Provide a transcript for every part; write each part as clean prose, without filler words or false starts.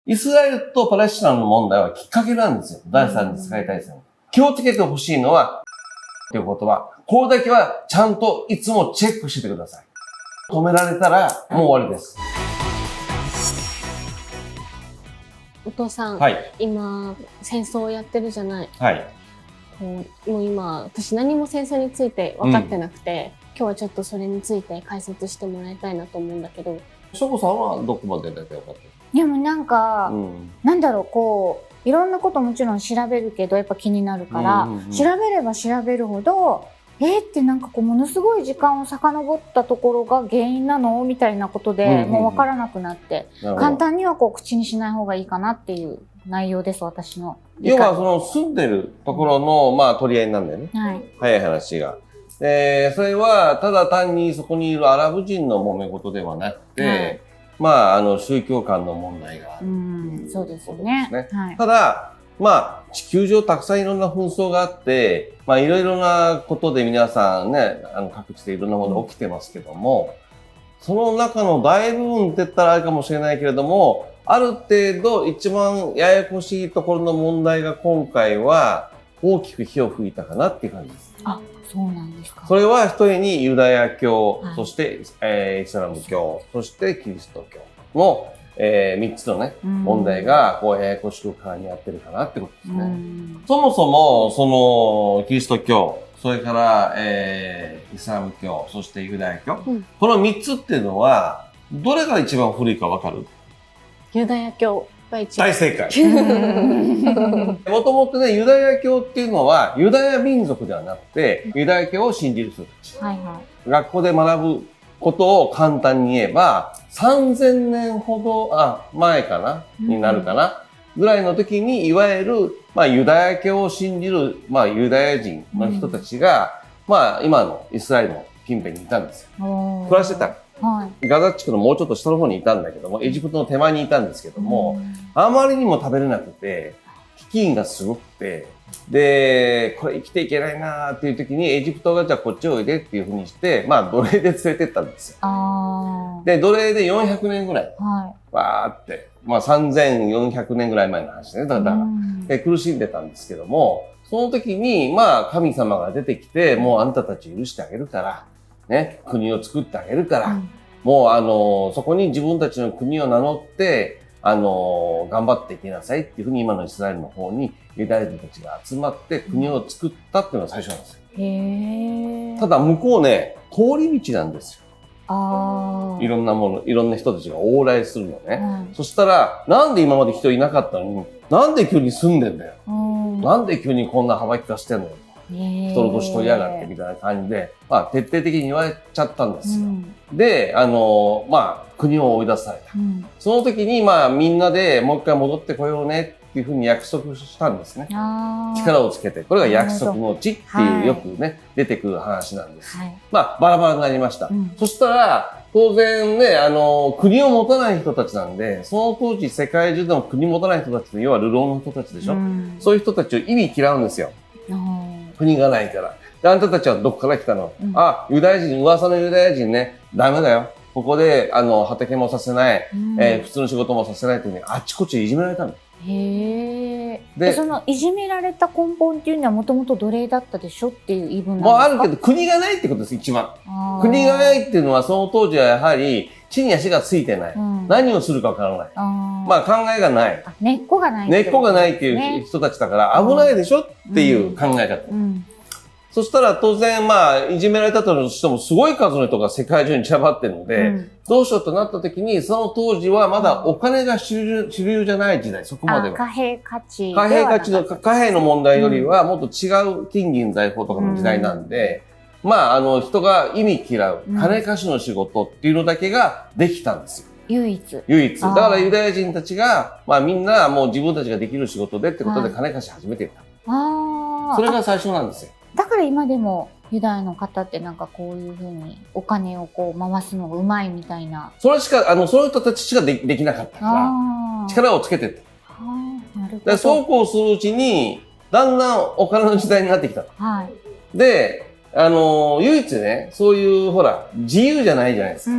イスラエルとパレスチナの問題はきっかけなんですよ。第三次世界大戦。気をつけてほしいのは、ということは、これだけはちゃんといつもチェックしてください。止められたらもう終わりです。お父さん、はい、今、戦争をやってるじゃない。はい。もう今、私何も戦争について分かってなくて、今日はちょっとそれについて解説してもらいたいなと思うんだけど。しょこさんはどこまでだけ分かってる？でもなんか、なんだろう、こう、いろんなこともちろん調べるけど、やっぱ気になるから、調べれば調べるほど、ってなんかこう、ものすごい時間を遡ったところが原因なのみたいなことで、もうわからなくなって、簡単にはこう、口にしない方がいいかなっていう内容です、私の。要はその住んでるところの、まあ取り合いなんだよね。はい。早い話が。それはただ単にそこにいるアラブ人の揉め事ではなくて、はい、まあ宗教間の問題がある。そうですよね。はい、ただ、まあ地球上たくさんいろんな紛争があって、まあいろいろなことで皆さんね、各地でいろんなもの起きてますけども、その中の大部分って言ったらあるかもしれないけれども、ある程度一番ややこしいところの問題が今回は大きく火を吹いたかなっていう感じです。あ、そうなんですか。それは一重にユダヤ教、はい、そして、イスラム教、そしてキリスト教の、3つのね、問題がこうややこしく絡み合ってるかなってことですね。そもそも、その、キリスト教、それから、イスラム教、そしてユダヤ教、この3つっていうのは、どれが一番古いかわかる？ユダヤ教が一番。大正解。もともとね、ユダヤ教っていうのは、ユダヤ民族ではなくて、ユダヤ教を信じる人たち。はいはい。学校で学ぶことを簡単に言えば、3000年ほど、前かなになるかなぐらいの時に、いわゆる、まあ、ユダヤ教を信じる、まあ、ユダヤ人の人たちが、まあ、今のイスラエルの近辺にいたんですよ。暮らしてた。はい、ガザ地区のもうちょっと下の方にいたんだけども、エジプトの手前にいたんですけども、あまりにも食べれなくて、飢饉がすごくて、で、これ生きていけないなーっていう時に、エジプトがじゃあこっちおいでっていうふうにして、まあ奴隷で連れてったんですよ。で、奴隷で400年ぐらい、わーって、まあ3400年ぐらい前の話ね、だから、で苦しんでたんですけども、その時に、まあ神様が出てきて、もうあんたたち許してあげるから、ね、国を作ってあげるから、もうそこに自分たちの国を名乗って、頑張っていきなさいっていうふうに今のイスラエルの方にユダヤ人たちが集まって国を作ったっていうのが最初なんですよ。ただ向こうね、通り道なんですよ。いろんなもの、いろんな人たちが往来するのね。そしたら、なんで今まで人いなかったのに、なんで急に住んでんだよ。なんで急にこんな幅利かしてんのよ。人の年取りやがってみたいな感じで、まあ徹底的に言われちゃったんですよ。で、まあ国を追い出された。その時にまあみんなでもう一回戻ってこようねっていうふうに約束したんですね。力をつけて。これが約束の地っていうよくね、出てくる話なんです。まあバラバラになりました。そしたら、当然ね、国を持たない人たちなんで、その当時世界中でも国持たない人たちの要は流浪の人たちでしょ。そういう人たちを意味嫌うんですよ。国がないから。で、あんたたちはどこから来たの？ユダヤ人、噂のユダヤ人ね、ダメだよ。ここで、畑もさせない、普通の仕事もさせないというふうに、あっちこっちいじめられたの。で、そのいじめられた根本っていうのはもともと奴隷だったでしょっていう言い分なんですか？あるけど、国がないってことです、一番。国がないっていうのは、その当時はやはり、地に足がついてない。何をするかわからない。まあ考えがない。根っこがない。根っこがないっていう人たちだから危ないでしょっていう考え方。そしたら当然まあいじめられたとしてもすごい数の人が世界中に散らばってるので、どうしようとなった時にその当時はまだお金が主流じゃない時代、そこまでは。貨幣価値。貨幣の問題よりはもっと違う金銀財宝とかの時代なんで、まあ人が意味嫌う金貸しの仕事っていうのだけができたんですよ。唯一。唯一。だからユダヤ人たちが、まあみんなもう自分たちができる仕事でってことで金貸し始めていった。それが最初なんですよ。だから今でもユダヤの方ってなんかこういうふうにお金をこう回すのがうまいみたいな。それしか、そういう人たちしかできなかったから、力をつけてった。なるほど。そうこうするうちに、だんだんお金の時代になってきた。で、唯一ね、そういう、ほら、自由じゃないじゃないですか。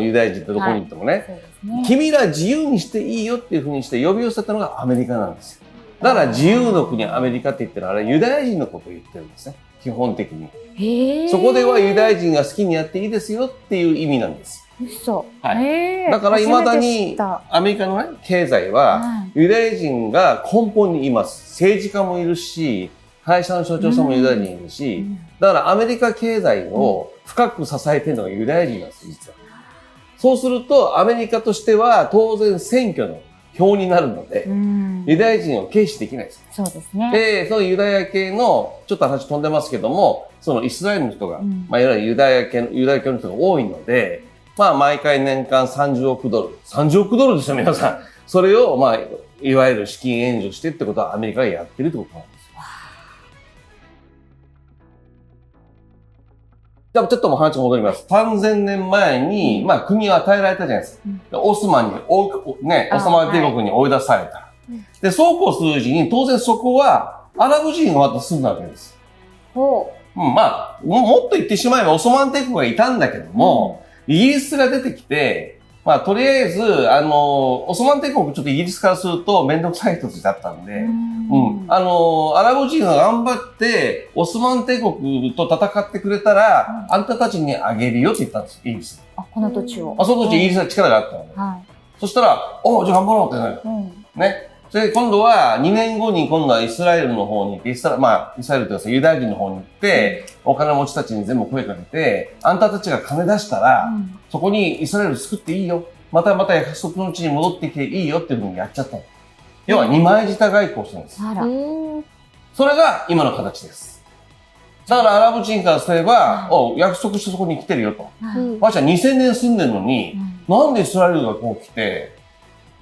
ユダヤ人ってどこに行ってもね。そうですね。君ら自由にしていいよっていうふうにして呼び寄せたのがアメリカなんですよ。だから自由の国アメリカって言ってるのはあれユダヤ人のことを言ってるんですね。基本的に。そこではユダヤ人が好きにやっていいですよっていう意味なんです。嘘。はい。だから未だにアメリカのね、経済はユダヤ人が根本にいます。政治家もいるし、会社の所長さんもユダヤ人いるし、だからアメリカ経済を深く支えているのがユダヤ人なんです、実は。そうするとアメリカとしては当然選挙の票になるので、ユダヤ人を軽視できないです。そうですね。で、そのユダヤ系の、ちょっと話飛んでますけども、そのイスラエルの人が、まあ、いわゆるユダヤ教の人が多いので、まあ、毎回年間30億ドル。30億ドルですよ、皆さん。それを、まあ、いわゆる資金援助してってことはアメリカがやってるってことなんですよ。じゃあ、ちょっともう話が戻ります。3000年前に、まあ、国が与えられたじゃないですか。オスマン帝国に追い出された。で、そうこうするうちに、当然そこは、アラブ人がまた住んだわけです。まあ、もっと言ってしまえば、オスマン帝国がいたんだけども、イギリスが出てきて、まあ、とりあえず、オスマン帝国ちょっとイギリスからするとめんどくさい人たちだったんで、アラブ人が頑張って、オスマン帝国と戦ってくれたら、あんたたちにあげるよって言ったんです、イギリス。この土地を。その土地イギリスは力があったので。そしたら、じゃあ頑張ろうってなる。ね。それで今度は、2年後に今度はイスラエルの方に行って、イスラエルというかユダヤ人の方に行って、お金持ちたちに全部声かけて、あんたたちが金出したら、そこにイスラエル作っていいよ。また約束の地に戻ってきていいよっていうふうにやっちゃったの。要は二枚舌外交をするんです。それが今の形です。だからアラブ人からすれば、約束してそこに来てるよと。わしは2000年住んでるのに、なんでイスラエルがこう来て、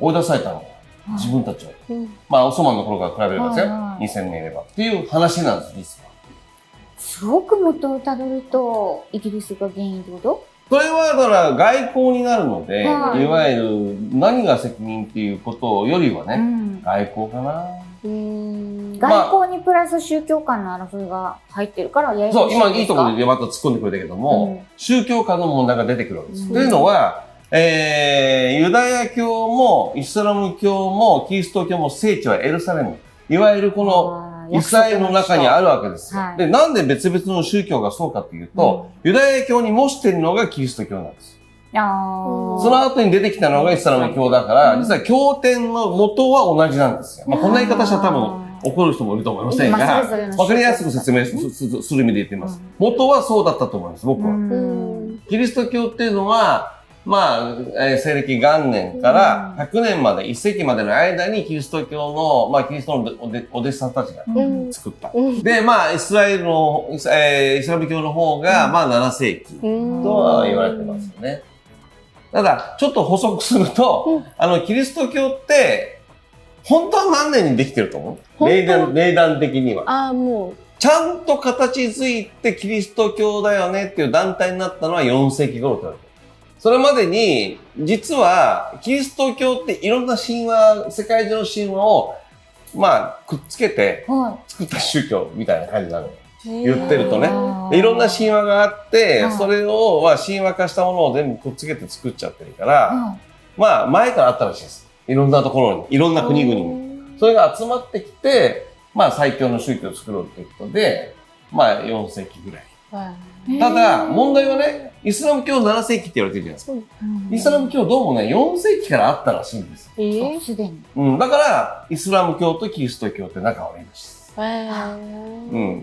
追い出されたの自分たちを。まあ、オスマンの頃から比べればですよ。2000年いれば。っていう話なんです、実は。すごく元をたどると、イギリスが原因ってこと？それは、だから外交になるので、いわゆる何が責任っていうことよりはね、外交かな。外交にプラス宗教間の争いが入ってるからややこしいんですか？そう、今いいところでまた突っ込んでくれたけども、宗教間の問題が出てくるわけです。というのは、ユダヤ教もイスラム教もキリスト教も聖地はエルサレム。いわゆるこのイスラエルの中にあるわけですよ。で、なんで別々の宗教がそうかというと、ユダヤ教に模しているのがキリスト教なんです。その後に出てきたのがイスラム教だから、実は経典の元は同じなんですよ。まあ、こんな言い方したら多分怒る人もいると思いませんが、わかりやすく説明する意味で言っています。元はそうだったと思います、僕は。キリスト教っていうのは、まあ、西暦元年から100年まで、1世紀までの間にキリスト教の、まあ、キリストのお弟子さんたちが作った。で、まあ、イスラム教の方が、まあ、7世紀とは言われてますよね。ただ、ちょっと補足すると、キリスト教って、本当は何年にできてると思う？霊団的には。もう。ちゃんと形づいてキリスト教だよねっていう団体になったのは4世紀頃と言われてる。それまでに、実は、キリスト教っていろんな神話、世界中の神話を、まあ、くっつけて、作った宗教みたいな感じなの。言ってるとね。いろんな神話があって、それを、まあ、神話化したものを全部くっつけて作っちゃってるから、まあ、前からあったらしいです。いろんなところに、いろんな国々に。それが集まってきて、まあ、最強の宗教を作ろうということで、まあ、4世紀ぐらい。ただ、問題はね、イスラム教7世紀って言われてるじゃないですか。イスラム教どうもね、4世紀からあったらしいんです。すでに。だから、イスラム教とキリスト教って仲悪いらしいです。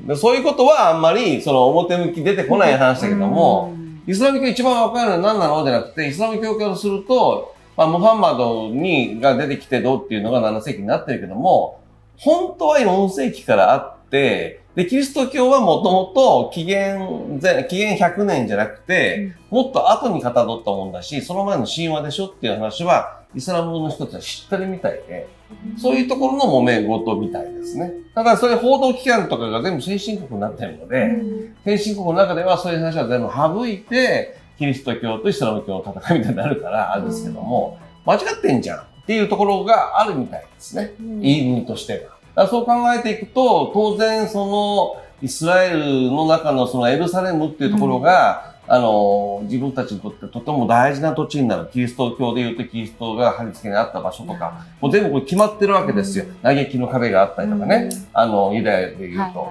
でそういうことはあんまり、表向き出てこない話だけども、イスラム教一番わかるのは何なのじゃなくて、イスラム教からすると、まあ、ムハンマドが出てきてどうっていうのが7世紀になってるけども、本当は4世紀からあって、で、キリスト教はもともと紀元100年じゃなくて、もっと後にかたどったもんだし、その前の神話でしょっていう話は、イスラムの人たちは知ってるみたいで、そういうところの揉め事みたいですね。ただ、それ報道機関とかが全部先進国になってるので、先進国の中ではそういう話は全部省いて、キリスト教とイスラム教の戦いみたいになるから、あれですけども、間違ってんじゃんっていうところがあるみたいですね。言い分としては。そう考えていくと、当然イスラエルの中のそのエルサレムっていうところが、自分たちにとってとても大事な土地になる。キリスト教で言うとキリストが貼り付けにあった場所とか、もう全部これ決まってるわけですよ。嘆きの壁があったりとかね。ユダヤで言うと。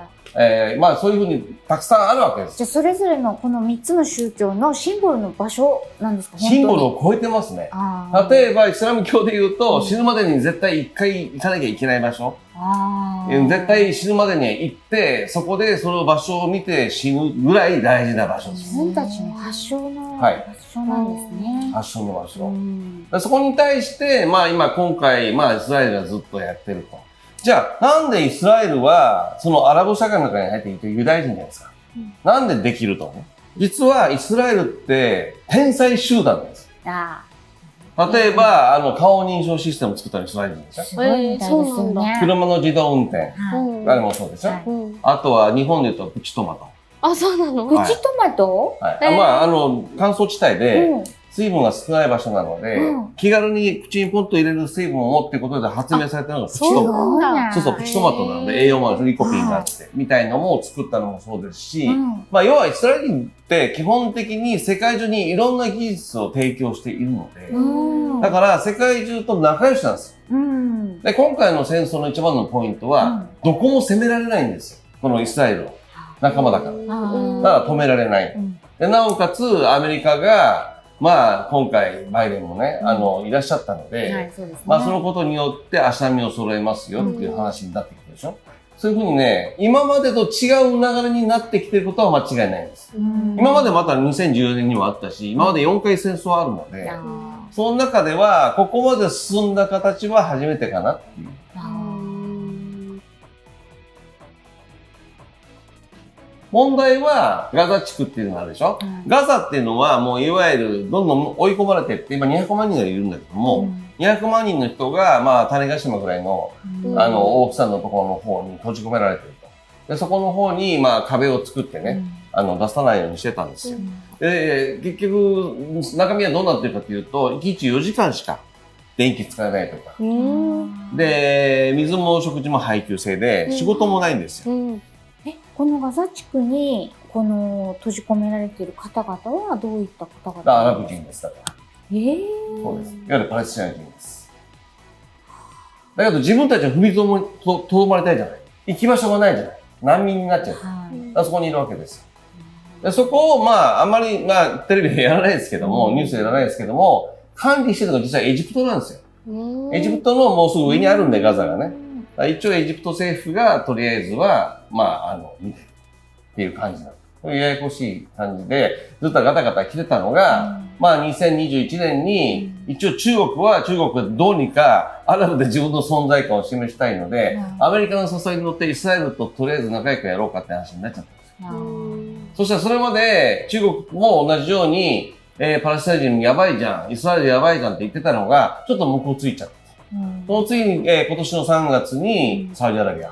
まあそういうふうにたくさんあるわけです。じゃあそれぞれのこの3つの宗教のシンボルの場所なんですか？シンボルを超えてますね。例えばイスラム教で言うと、死ぬまでに絶対一回行かなきゃいけない場所。絶対死ぬまでに行って、そこでその場所を見て死ぬぐらい大事な場所です。自分たちの発祥の場所なんですね。発祥の場所。そこに対して、まあ今回、まあイスラエルがずっとやってると。じゃあ、なんでイスラエルは、そのアラブ社会の中に入っていてユダヤ人じゃないですか。なんでできると思う？実はイスラエルって天才集団なんです。例えば、顔認証システムを作ったのイスラエル人でしょ。すごいみたいですよね。車の自動運転。あれもそうでしょ。あとは日本で言うとプチトマト。あ、そうなの？プチトマト？まあ、乾燥地帯で、水分が少ない場所なので、気軽に口にポンと入れる水分をっていうことで発明されたのがプチトマト。そうそう、プチトマトなので栄養もある、リコピンがあって、みたいのも作ったのもそうですし、まあ、要はイスラエル人って基本的に世界中にいろんな技術を提供しているので、だから世界中と仲良しなんですよ。で、今回の戦争の一番のポイントは、どこも攻められないんですよ。このイスラエルを。仲間だから。だから止められない。で、なおかつアメリカが、まあ、今回、バイデンもね、いらっしゃったので、まあ、そのことによって足並みを揃えますよっていう話になってきてるでしょ。そういうふうにね、今までと違う流れになってきてることは間違いないんです。今までまた2014年にもあったし、今まで4回戦争あるので、その中では、ここまで進んだ形は初めてかなっていう。問題は、ガザ地区っていうのがあるでしょ、ガザっていうのはもういわゆるどんどん追い込まれてって、今200万人がいるんだけども、200万人の人が、まあ、種子島ぐらいの、大きさのところの方に閉じ込められてると。で、そこの方に、まあ、壁を作ってね、出さないようにしてたんですよ。で、結局、中身はどうなってるかというと、1日4時間しか電気使えないとか。で、水も食事も配給制で、仕事もないんですよ。このガザ地区に、この閉じ込められている方々はどういった方々？アラブ人です、だから。そうです。いわゆるパレスチナ人です。だけど自分たちは踏みとどまりたいじゃない。行き場所がないじゃない。難民になっちゃう。だからそこにいるわけですよ。でそこを、まあ、あんまり、まあ、テレビでやらないですけども、ニュースでやらないですけども、管理してるのが実はエジプトなんですよ。エジプトのもうすぐ上にあるんで、ガザがね。一応エジプト政府がとりあえずは、まあ、見てるっていう感じなの。ややこしい感じで、ずっとガタガタ来てたのが、まあ2021年に、一応中国はどうにかアラブで自分の存在感を示したいので、アメリカの誘いに乗ってイスラエルととりあえず仲良くやろうかって話になっちゃったんですよ。そしたらそれまで中国も同じように、パレスチナ人やばいじゃん、イスラエルやばいじゃんって言ってたのが、ちょっと向こうついちゃった。その次に、今年の3月にサウジアラビア。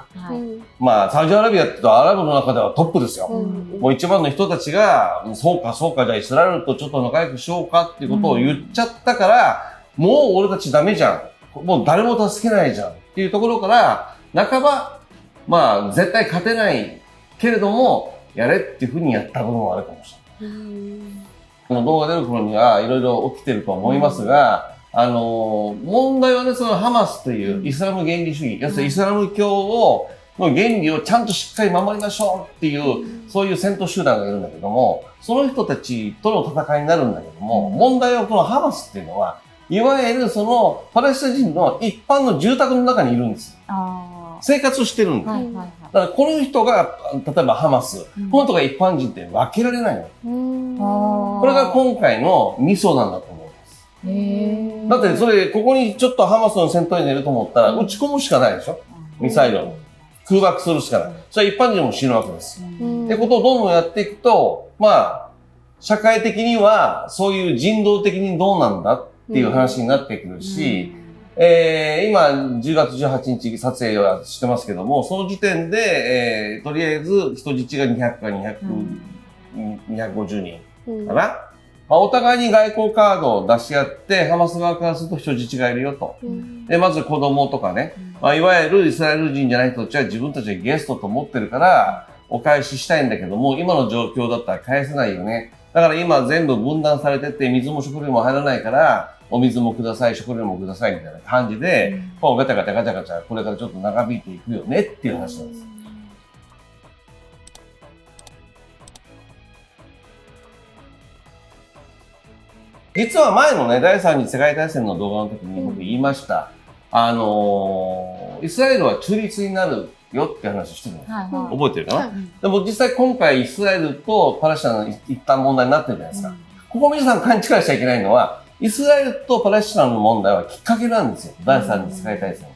まあ、サウジアラビアって言うとアラブの中ではトップですよ。もう一番の人たちが、そうか、じゃあイスラエルとちょっと仲良くしようかっていうことを言っちゃったから、もう俺たちダメじゃん。もう誰も助けないじゃんっていうところから、半ば、まあ、絶対勝てないけれども、やれっていうふうにやった部分もあるかもしれない。この動画出る頃にはいろいろ起きてると思いますが、問題はね、そのハマスというイスラム原理主義、要するにイスラム教の原理をちゃんとしっかり守りましょうっていう、そういう戦闘集団がいるんだけども、その人たちとの戦いになるんだけども、問題はこのハマスっていうのは、いわゆるそのパレスチナ人の一般の住宅の中にいるんです。生活してるんです。だからこの人が、例えばハマス、この人が一般人って分けられないの。これが今回のミソなんだと思う。だってそれ、ここにちょっとハマスの戦闘員がいると思ったら、撃ち込むしかないでしょ、ミサイルを。空爆するしかない。それは一般人も死ぬわけです。ってことをどんどんやっていくと、まあ、社会的には、そういう人道的にどうなんだっていう話になってくるし、今、10月18日撮影はしてますけども、その時点で、とりあえず人質が200か250人かな。まあ、お互いに外交カードを出し合って、ハマス側からすると人質がいるよと。で、まず子供とかね、まあ、いわゆるイスラエル人じゃない人たちは自分たちがゲストと思ってるから、お返ししたいんだけども、今の状況だったら返せないよね。だから今全部分断されてて、水も食料も入らないから、お水もください、食料もくださいみたいな感じで、こうガチャガチャガチャガチャ、これからちょっと長引いていくよねっていう話なんです。実は前のね、第3次世界大戦の動画の時に僕言いました。イスラエルは中立になるよって話をしてるんです。覚えてるかな、でも実際今回イスラエルとパレスチナの一旦問題になってるじゃないですか。ここ皆さん勘違いしちゃいけないのは、イスラエルとパレスチナの問題はきっかけなんですよ。第3次世界大戦。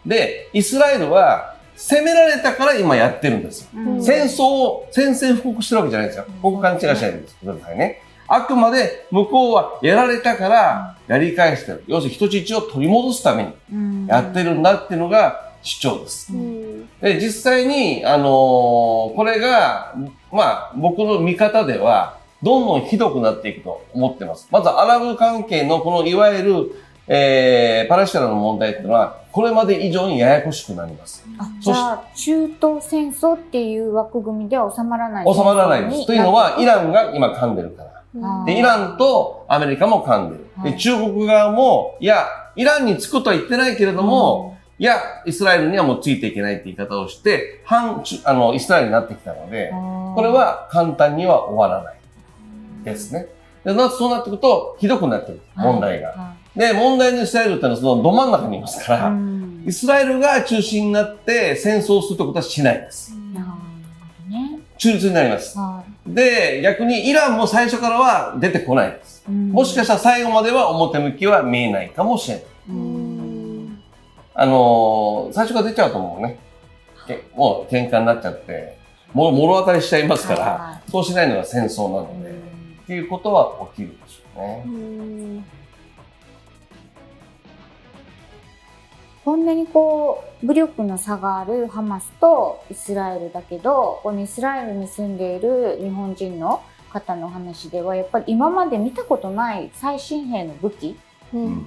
で、イスラエルは攻められたから今やってるんですよ。戦線布告してるわけじゃないですよ。ここ勘違いしないでくださいね。あくまで向こうはやられたからやり返してる。要するに人質を取り戻すためにやってるんだっていうのが主張です。で、実際に、これが、まあ、僕の見方では、どんどんひどくなっていくと思ってます。まず、アラブ関係のこのいわゆる、パレスチナの問題っていうのは、これまで以上にややこしくなります。じゃあ、中東戦争っていう枠組みでは収まらない。収まらないです。というのは、イランが今噛んでるから。で、イランとアメリカも噛んでる。で、中国側も、いや、イランにつくとは言ってないけれども、いや、イスラエルにはもうついていけないって言い方をして、イスラエルになってきたので、これは簡単には終わらないですね。で、そうなってくると、ひどくなってくる、問題が。で、問題のイスラエルってのはそのど真ん中にいますから、イスラエルが中心になって戦争するってことはしないです。中立になります。で、逆にイランも最初からは出てこないです。もしかしたら最後までは表向きは見えないかもしれない。最初から出ちゃうと思うね。もう喧嘩になっちゃって、もろ当たりしちゃいますから、そうしないのが戦争なので、っていうことは起きるでしょうね。こんなにこう、武力の差があるハマスとイスラエルだけど、このイスラエルに住んでいる日本人の方の話では、やっぱり今まで見たことない最新鋭の武器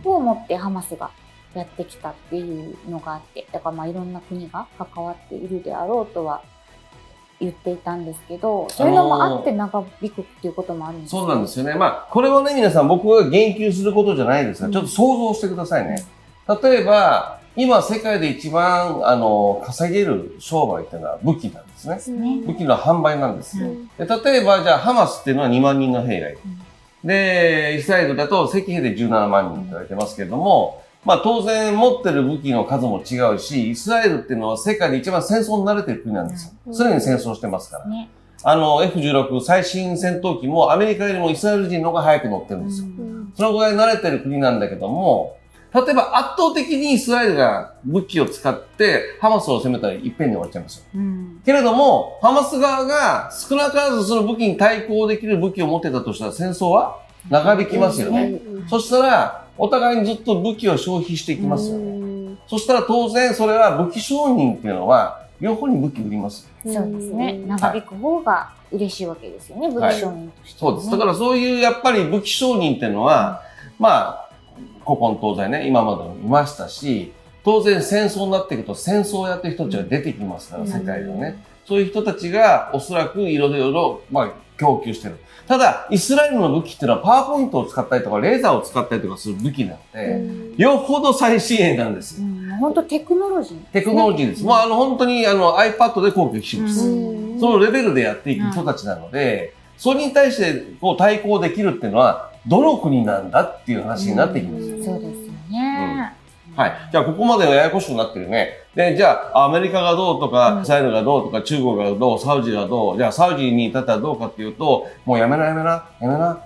を持ってハマスがやってきたっていうのがあって、だからまあいろんな国が関わっているであろうとは言っていたんですけど、そういうのもあって長引くっていうこともあるんですか？そうなんですよね。まあ、これはね、皆さん僕が言及することじゃないですが、ちょっと想像してくださいね。例えば、今世界で一番、稼げる商売っていうのは武器なんですね。武器の販売なんですよ。で例えば、じゃあ、ハマスっていうのは2万人の兵がいる。で、イスラエルだと赤兵で17万人と言われてますけれども、まあ当然持ってる武器の数も違うし、イスラエルっていうのは世界で一番戦争に慣れてる国なんですよ。常に戦争してますから。F16 最新戦闘機もアメリカよりもイスラエル人の方が早く乗ってるんですよ。そのぐらい慣れてる国なんだけども、例えば圧倒的にイスラエルが武器を使ってハマスを攻めたら一遍に終わっちゃいますよ。けれども、ハマス側が少なからずその武器に対抗できる武器を持ってたとしたら戦争は長引きますよね。そしたら、お互いにずっと武器を消費していきますよね。そしたら当然それは武器商人っていうのは両方に武器売ります。そうですね。長引く方が嬉しいわけですよね、武器商人として、そうです。だからそういうやっぱり武器商人っていうのは、まあ、古今東西ね、今までもいましたし、当然戦争になっていくと戦争をやってる人たちが出てきますから、世界ではね。そういう人たちがおそらくいろいろ、まあ、供給してる。ただ、イスラエルの武器っていうのはパワーポイントを使ったりとか、レーザーを使ったりとかする武器なので、よほど最新鋭なんですよ。本当テクノロジー、ね。テクノロジーです。もう本当にiPad で攻撃します。そのレベルでやっていく人たちなので、それに対してこう対抗できるっていうのは、どの国なんだっていう話になってきます。そうですよね。はい。じゃあ、ここまではややこしくなってるね。で、じゃあ、アメリカがどうとか、イスラエルがどうとか、中国がどう、サウジがどう、じゃあ、サウジに至ったらどうかっていうと、もうやめな、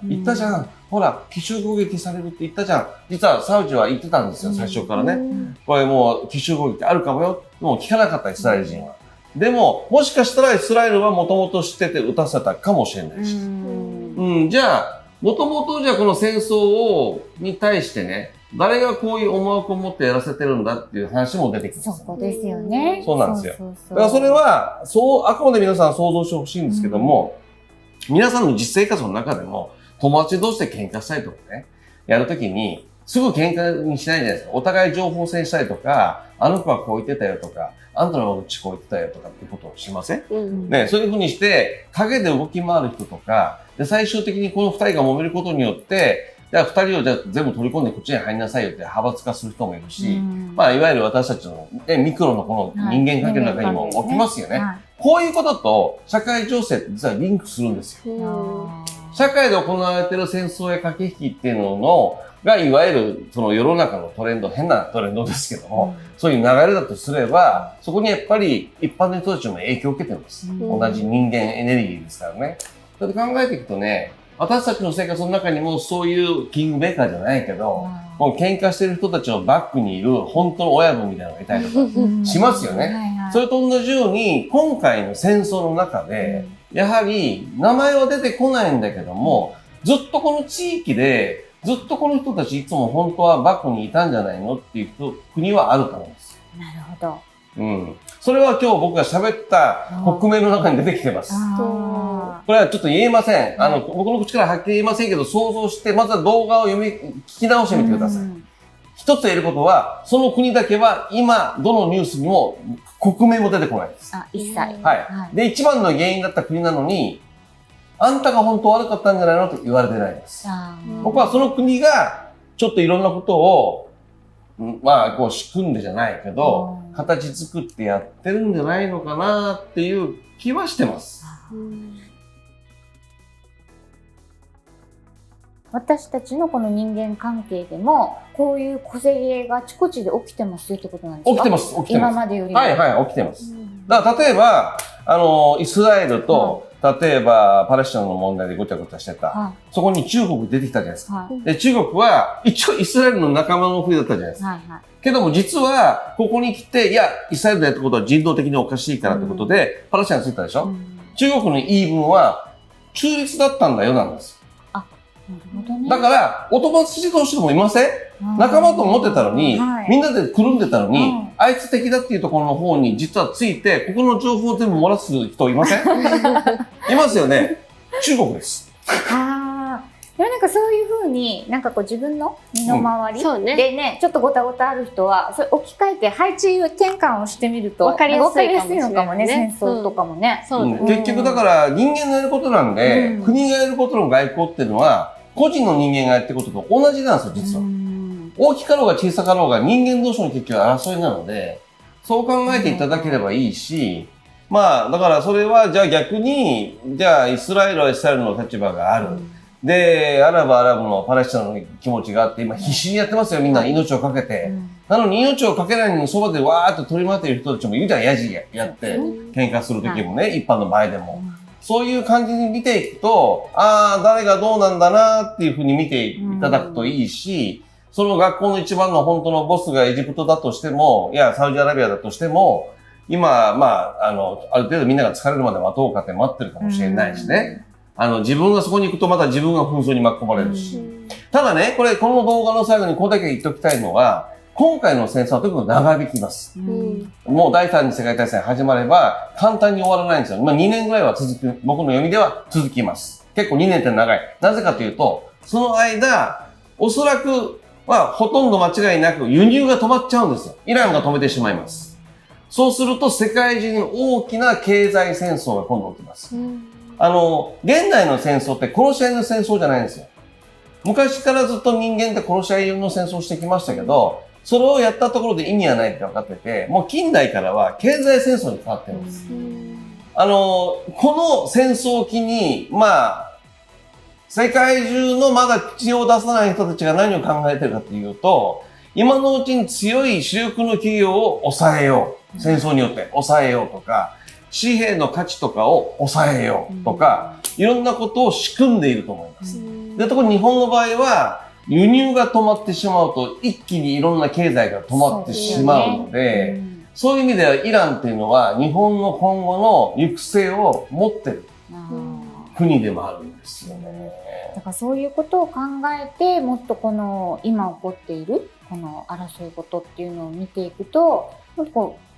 言ったじゃん。ほら、奇襲攻撃されるって言ったじゃん。実はサウジは言ってたんですよ、最初からね。これもう、奇襲攻撃あるかもよ。もう聞かなかった、イスラエル人は。でも、もしかしたらイスラエルはもともと知ってて撃たせたかもしれないし。じゃあ、もともとじゃあこの戦争に対してね、誰がこういう思惑を持ってやらせてるんだっていう話も出てきます。そこですよね。そうなんですよ。だからそれは、あくまで皆さん想像してほしいんですけども、皆さんの実生活の中でも、友達同士で喧嘩したりとかね、やるときに、すぐ喧嘩にしないじゃないですか。お互い情報戦したりとか、あの子はこう言ってたよとか、あんたのうちこう言ってたよとかってことをしません？ね、そういうふうにして、陰で動き回る人とか、で、最終的にこの二人が揉めることによって、じゃあ二人をじゃあ全部取り込んでこっちに入りなさいよって派閥化する人もいるし、まあ、いわゆる私たちの、ね、ミクロのこの人間関係の中にも起きますよね。こういうことと社会情勢って実はリンクするんですよ。社会で行われている戦争や駆け引きっていうのが、いわゆるその世の中のトレンド、変なトレンドですけども、そういう流れだとすれば、そこにやっぱり一般の人たちも影響を受けてるんです。同じ人間エネルギーですからね。それで考えていくとね、私たちの生活の中にもそういうキングメーカーじゃないけど、もう喧嘩してる人たちのバックにいる本当の親分みたいなのがいたりとかしますよね。それと同じように、今回の戦争の中で、やはり名前は出てこないんだけども、ずっとこの地域で、ずっとこの人たちいつも本当はバックにいたんじゃないのっていう国はあると思うんです。なるほど。うん。それは今日僕が喋った国名の中に出てきてます。これはちょっと言えません。僕の口からはっきり言えませんけど、想像して、まずは動画を聞き直してみてください。一つ言えることは、その国だけは今、どのニュースにも国名も出てこないです。一切。はい。で、一番の原因だった国なのに、あんたが本当悪かったんじゃないのと言われてないんです。僕はその国が、ちょっといろんなことを、まあ、こう仕組んでじゃないけど、形作ってやってるんじゃないのかなっていう気はしてます。私たちのこの人間関係でも、こういう小競り合いがあちこちで起きてますってことなんですか？起きてます、起きてます。今までよりも。はいはい、起きてます。だから例えば、イスラエルと、例えばパレスチナの問題でごちゃごちゃしてた。そこに中国出てきたじゃないですか。で、中国は一応イスラエルの仲間の国だったじゃないですか。けども実は、ここに来て、いや、イスラエルでやったことは人道的におかしいからってことで、パレスチナについたでしょ。中国の言い分は、中立だったんだよなんです。なるほどね。だから、お友達同士でもいません？仲間と思ってたのに、みんなでくるんでたのに、あいつ敵だっていうところの方に実はついて、ここの情報を全部漏らす人いません？いますよね。中国です。でもなんかそういうふうに、なんかこう自分の身の回りでね、ちょっとごたごたある人は、それ置き換えて配置転換をしてみると、わかりやすいのかもね、戦争とかもね。結局だから人間のやることなんで、国がやることの外交っていうのは、個人の人間がやってることと同じなんですよ、実は。大きかろうが小さかろうが人間同士の結局争いなので、そう考えていただければいいし、まあ、だからそれは、じゃあ逆に、じゃあイスラエルはイスラエルの立場がある。で、アラブのパレスチナの気持ちがあって、今必死にやってますよ、みんな命をかけて。なのに命をかけないのにそばでわーっと取り回っている人たちもいるじゃん、やじやって。喧嘩する時もね、一般の場合でも。そういう感じに見ていくと、ああ、誰がどうなんだなっていうふうに見ていただくといいし、その学校の一番の本当のボスがエジプトだとしても、いや、サウジアラビアだとしても、今、まあ、ある程度みんなが疲れるまで待とうかって待ってるかもしれないしね。自分がそこに行くとまた自分が紛争に巻き込まれるし。ただね、この動画の最後にこれだけ言っておきたいのは、今回の戦争はとにかく長引きます。もう第三次世界大戦始まれば簡単に終わらないんですよ。まあ2年ぐらいは僕の読みでは続きます。結構2年って長い。なぜかというと、その間、おそらくはほとんど間違いなく輸入が止まっちゃうんですよ。イランが止めてしまいます。そうすると世界中に大きな経済戦争が今度起きます。現代の戦争って殺し合いの戦争じゃないんですよ。昔からずっと人間って殺し合いの戦争をしてきましたけど、それをやったところで意味はないって分かってて、もう近代からは経済戦争に変わってるんです。この戦争を機に、まあ、世界中のまだ口を出さない人たちが何を考えてるかというと、今のうちに強い主力の企業を抑えよう。戦争によって抑えようとか、紙幣の価値とかを抑えようとか、いろんなことを仕組んでいると思います。で、特に日本の場合は、輸入が止まってしまうと一気にいろんな経済が止まってしまうので、そういう意味ではイランっていうのは日本の今後の行く末を持ってる国でもあるんですよね。だからそういうことを考えて、もっとこの今起こっているこの争い事っていうのを見ていくと、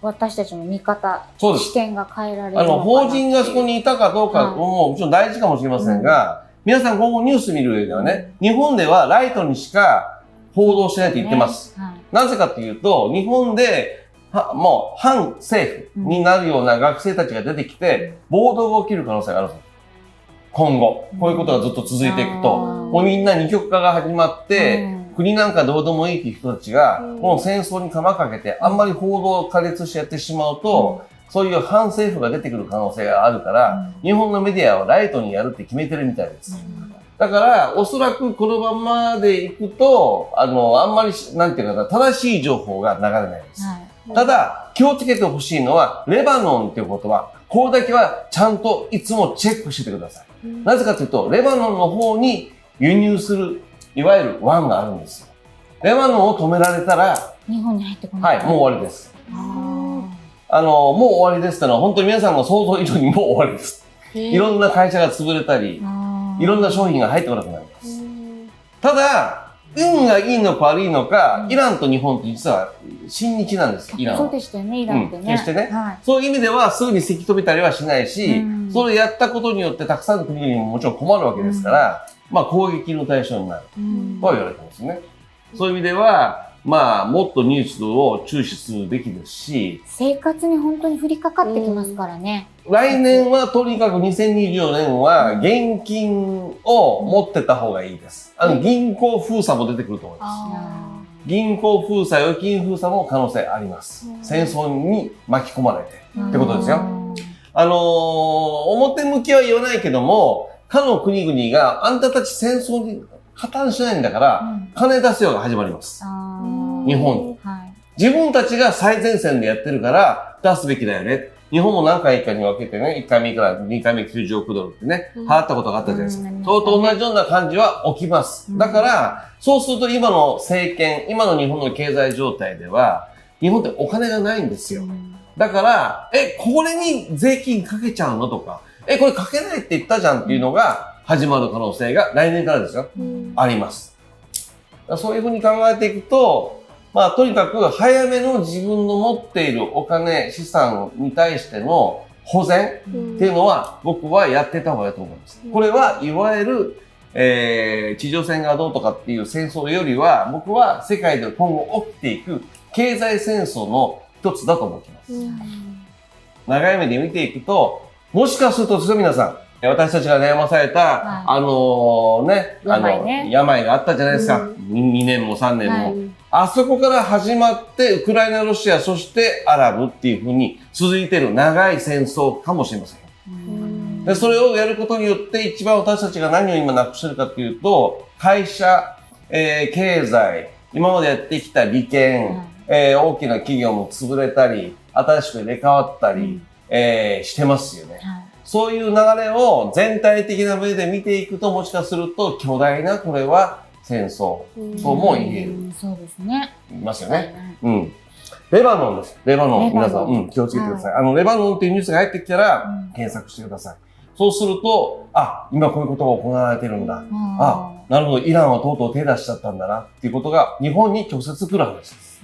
私たちの見方、視点が変えられるのかな。法人がそこにいたかどうかももちろん大事かもしれませんが、皆さん今後ニュース見る上ではね、日本ではライトにしか報道しないと言ってます。はい。なぜかというと、日本で、もう反政府になるような学生たちが出てきて、暴動が起きる可能性があるんですよ。今後。こういうことがずっと続いていくと、もうみんな二極化が始まって、国なんかどうでもいいっていう人たちが、この戦争に釜かけて、あんまり報道を過熱してやってしまうと、そういう反政府が出てくる可能性があるから、日本のメディアはライトにやるって決めてるみたいです。だから、おそらくこのままでいくと、あんまり、なんていうかな、正しい情報が流れないです。ただ、気をつけてほしいのは、レバノンっていうことは、これだけはちゃんといつもチェックしててください。なぜかというと、レバノンの方に輸入する、いわゆる湾があるんですよ。レバノンを止められたら、日本に入ってこない。はい、もう終わりです。もう終わりですってのは、本当に皆さんの想像以上にもう終わりです。いろんな会社が潰れたり、いろんな商品が入ってこなくなります。ただ、運がいいのか悪いのか、イランと日本って実は親日なんです、イランは。そうでしたよね、イランってね。決してね、はい。そういう意味ではすぐにせき止めたりはしないし、それをやったことによってたくさんの国々ももちろん困るわけですから、まあ攻撃の対象になるとは言われてますね。そういう意味では、まあもっとニュースを注視するべきですし、生活に本当に降りかかってきますからね。来年はとにかく2024年は現金を持ってた方がいいです。銀行封鎖も出てくると思います。銀行封鎖、預金封鎖も可能性あります。戦争に巻き込まれてってことですよ。表向きは言わないけども、他の国々があんたたち戦争に加担しないんだから、金出すようが始まります。日本に。自分たちが最前線でやってるから出すべきだよね。日本も何回かに分けてね、1回目から2回目90億ドルってね、払ったことがあったじゃないですか。それと同じような感じは起きます。だから、そうすると今の政権、今の日本の経済状態では、日本ってお金がないんですよ。だから、これに税金かけちゃうのとか、これかけないって言ったじゃんっていうのが始まる可能性が来年からですよ。あります。そういうふうに考えていくと、まあ、とにかく早めの自分の持っているお金、資産に対しての保全っていうのは僕はやってた方がいいと思います。これはいわゆる、地上戦がどうとかっていう戦争よりは僕は世界で今後起きていく経済戦争の一つだと思っています。長い目で見ていくと、もしかするとですよ皆さん、私たちが悩まされた、病があったじゃないですか。2年も3年も。あそこから始まって、ウクライナ、ロシア、そしてアラブっていうふうに続いている長い戦争かもしれません。で、それをやることによって一番私たちが何を今なくしてるかっていうと、会社、経済、今までやってきた利権、大きな企業も潰れたり、新しく入れ替わったり、してますよね。そういう流れを全体的な目で見ていくと、もしかすると巨大なこれは戦争とも言える。そうですね。いますよね。レバノンです。レバノン。皆さん、気をつけてください。レバノンっていうニュースが入ってきたら、検索してください。そうすると、今こういうことが行われてるんだ。なるほど、イランはとうとう手出しちゃったんだな、っていうことが日本に直接来る話です。